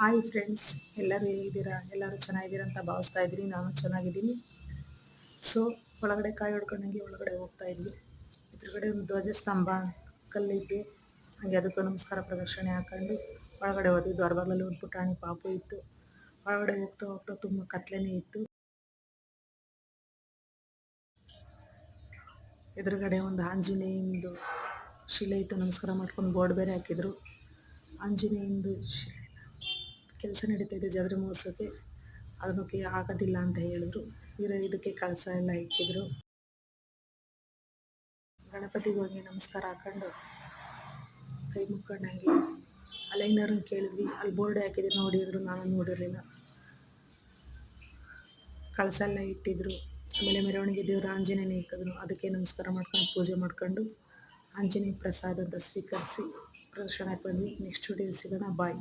Hi friends, ಎಲ್ಲರೂ ಹೇಗಿದ್ದೀರಾ? ಎಲ್ಲರೂ ಚೆನ್ನಾಗಿದ್ದೀರಾ ಅಂತ ಭಾವಿಸ್ತಾ ಇದ್ದೀನಿ. ನಾನು ಚೆನ್ನಾಗಿದ್ದೀನಿ. ಸೊ ಒಳಗಡೆ ಕಾಯಿ ಹೊಡ್ಕೊಂಡಂಗೆ ಒಳಗಡೆ ಹೋಗ್ತಾ ಇದ್ವಿ. ಎದುರುಗಡೆ ಒಂದು ಧ್ವಜಸ್ತಂಭ ಕಲ್ಲಿದ್ದು, ಹಾಗೆ ಅದಕ್ಕೂ ನಮಸ್ಕಾರ ಪ್ರದಕ್ಷಿಣೆ ಹಾಕೊಂಡು ಒಳಗಡೆ ಹೋದ್ವಿ. ದ್ವಾರಬಾಗ್ಲಲ್ಲಿ ಒಂದು ಪುಟಾಣಿ ಪಾಪು ಇತ್ತು. ಒಳಗಡೆ ಹೋಗ್ತಾ ಹೋಗ್ತಾ ತುಂಬ ಕತ್ಲೆನೇ ಇತ್ತು. ಎದುರುಗಡೆ ಒಂದು ಆಂಜನೇಯಂದು ಶಿಲೆ ಇತ್ತು. ನಮಸ್ಕಾರ ಮಾಡ್ಕೊಂಡು ಬೋರ್ಡ್ ಬೇರೆ ಹಾಕಿದ್ರು. ಆಂಜನೇಯಂದು ಶಿಲೆ ಕೆಲಸ ನಡೀತಾ ಇದೆ ಜಾತ್ರೆ ಮಹೋತ್ಸವಕ್ಕೆ. ಅದಕ್ಕೆ ಆಗೋದಿಲ್ಲ ಅಂತ ಹೇಳಿದ್ರು. ಇದಕ್ಕೆ ಕಳಸ ಎಲ್ಲ ಇಕ್ಕಿದ್ರು. ಗಣಪತಿಗೆ ಹೋಗಿ ನಮಸ್ಕಾರ ಹಾಕೊಂಡು ಕೈ ಮುಕ್ಕೊಂಡಂಗೆ ಅಲೈನರ್ನ ಕೇಳಿದ್ವಿ. ಅಲ್ಲಿ ಬೋರ್ಡ್ ಹಾಕಿದ್ರು, ನೋಡಿದ್ರು, ನಾನು ನೋಡಿರಲಿಲ್ಲ. ಕಳಸ ಎಲ್ಲ ಇಟ್ಟಿದ್ರು. ಆಮೇಲೆ ಮೆರವಣಿಗೆ ದೇವರು ಆಂಜನೇಯನ ಇಕ್ಕಿದ್ರು. ಅದಕ್ಕೆ ನಮಸ್ಕಾರ ಮಾಡ್ಕೊಂಡು ಪೂಜೆ ಮಾಡ್ಕೊಂಡು ಆಂಜನೇಯ ಪ್ರಸಾದ ಅಂತ ಸ್ವೀಕರಿಸಿ ಪ್ರದಕ್ಷಿಣೆ ಬಂದ್ವಿ. ನೆಕ್ಸ್ಟ್ ವಿಡಿಯೋಲಿ ಸಿಗೋಣ. ಬಾಯ್.